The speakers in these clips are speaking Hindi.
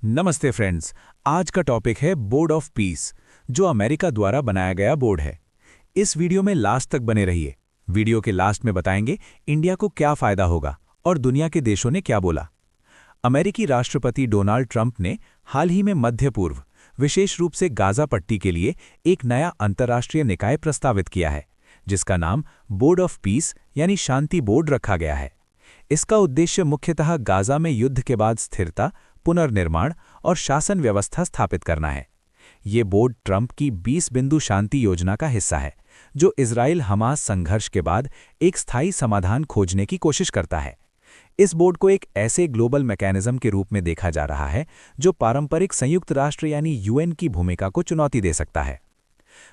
नमस्ते फ्रेंड्स। आज का टॉपिक है बोर्ड ऑफ पीस, जो अमेरिका द्वारा बनाया गया बोर्ड है। इस वीडियो में लास्ट तक बने रहिए। वीडियो के लास्ट में बताएंगे इंडिया को क्या फायदा होगा और दुनिया के देशों ने क्या बोला। अमेरिकी राष्ट्रपति डोनाल्ड ट्रंप ने हाल ही में मध्य पूर्व, विशेष रूप से गाजा पट्टी के लिए एक नया अंतर्राष्ट्रीय निकाय प्रस्तावित किया है, जिसका नाम बोर्ड ऑफ पीस यानी शांति बोर्ड रखा गया है। इसका उद्देश्य मुख्यतः गाजा में युद्ध के बाद स्थिरता, पुनर्निर्माण और शासन व्यवस्था स्थापित करना है। ये बोर्ड ट्रंप की 20 बिंदु शांति योजना का हिस्सा है, जो इजराइल हमास संघर्ष के बाद एक स्थायी समाधान खोजने की कोशिश करता है। इस बोर्ड को एक ऐसे ग्लोबल मैकेनिज्म के रूप में देखा जा रहा है जो पारंपरिक संयुक्त राष्ट्र यानी यूएन की भूमिका को चुनौती दे सकता है।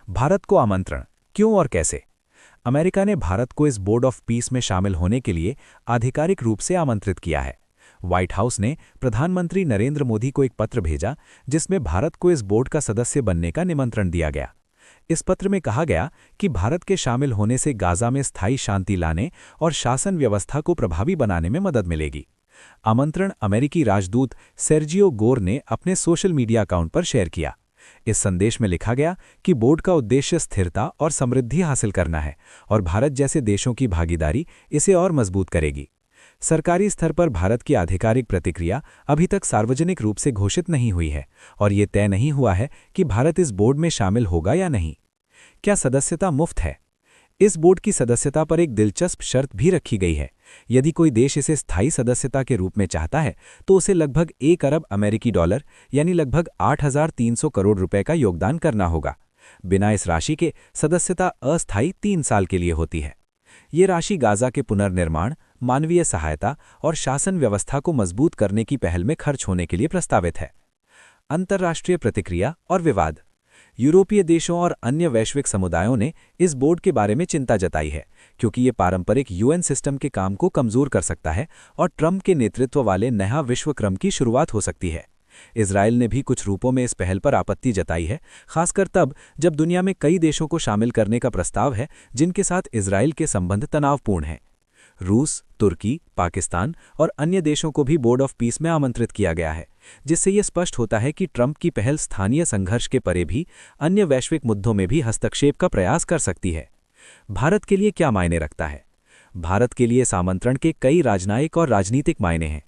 भारत को आमंत्रण क्यों और कैसे? अमेरिका ने भारत को इस बोर्ड ऑफ पीस में शामिल होने के लिए आधिकारिक रूप से आमंत्रित किया है। व्हाइट हाउस ने प्रधानमंत्री नरेंद्र मोदी को एक पत्र भेजा, जिसमें भारत को इस बोर्ड का सदस्य बनने का निमंत्रण दिया गया। इस पत्र में कहा गया कि भारत के शामिल होने से गाजा में स्थायी शांति लाने और शासन व्यवस्था को प्रभावी बनाने में मदद मिलेगी। आमंत्रण अमेरिकी राजदूत सेर्जियो गोर ने अपने सोशल मीडिया अकाउंट पर शेयर किया। इस संदेश में लिखा गया कि बोर्ड का उद्देश्य स्थिरता और समृद्धि हासिल करना है और भारत जैसे देशों की भागीदारी इसे और मजबूत करेगी। सरकारी स्तर पर भारत की आधिकारिक प्रतिक्रिया अभी तक सार्वजनिक रूप से घोषित नहीं हुई है और ये तय नहीं हुआ है कि भारत इस बोर्ड में शामिल होगा या नहीं। क्या सदस्यता मुफ्त है? इस बोर्ड की सदस्यता पर एक दिलचस्प शर्त भी रखी गई है। यदि कोई देश इसे स्थायी सदस्यता के रूप में चाहता है तो उसे लगभग 1 अरब अमेरिकी डॉलर यानी लगभग 8,300 करोड़ रुपए का योगदान करना होगा। बिना इस राशि के सदस्यता अस्थायी 3 साल के लिए होती है। ये राशि गाजा के पुनर्निर्माण, मानवीय सहायता और शासन व्यवस्था को मजबूत करने की पहल में खर्च होने के लिए प्रस्तावित है। अंतर्राष्ट्रीय प्रतिक्रिया और विवाद। यूरोपीय देशों और अन्य वैश्विक समुदायों ने इस बोर्ड के बारे में चिंता जताई है, क्योंकि ये पारंपरिक यूएन सिस्टम के काम को कमजोर कर सकता है और ट्रंप के नेतृत्व वाले नया विश्व क्रम की शुरुआत हो सकती है। इजराइल ने भी कुछ रूपों में इस पहल पर आपत्ति जताई है, खासकर तब जब दुनिया में कई देशों को शामिल करने का प्रस्ताव है जिनके साथ इजराइल के संबंध तनावपूर्ण हैं। रूस, तुर्की, पाकिस्तान और अन्य देशों को भी बोर्ड ऑफ पीस में आमंत्रित किया गया है, जिससे यह स्पष्ट होता है कि ट्रंप की पहल स्थानीय संघर्ष के परे भी अन्य वैश्विक मुद्दों में भी हस्तक्षेप का प्रयास कर सकती है। भारत के लिए क्या मायने रखता है? भारत के लिए इस आमंत्रण के कई राजनयिक और राजनीतिक मायने हैं।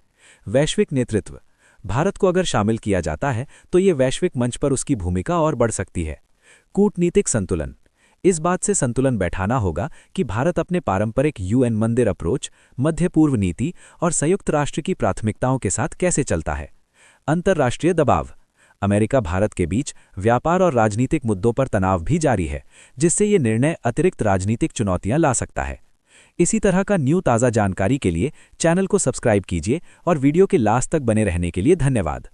वैश्विक नेतृत्व। भारत को अगर शामिल किया जाता है तो ये वैश्विक मंच पर उसकी भूमिका और बढ़ सकती है। कूटनीतिक संतुलन। इस बात से संतुलन बैठाना होगा कि भारत अपने पारंपरिक यूएन मंदिर अप्रोच, मध्य पूर्व नीति और संयुक्त राष्ट्र की प्राथमिकताओं के साथ कैसे चलता है। अंतर्राष्ट्रीय दबाव। अमेरिका भारत के बीच व्यापार और राजनीतिक मुद्दों पर तनाव भी जारी है, जिससे ये निर्णय अतिरिक्त राजनीतिक चुनौतियां ला सकता है। इसी तरह का ताज़ा जानकारी के लिए चैनल को सब्सक्राइब कीजिए और वीडियो के लास्ट तक बने रहने के लिए धन्यवाद।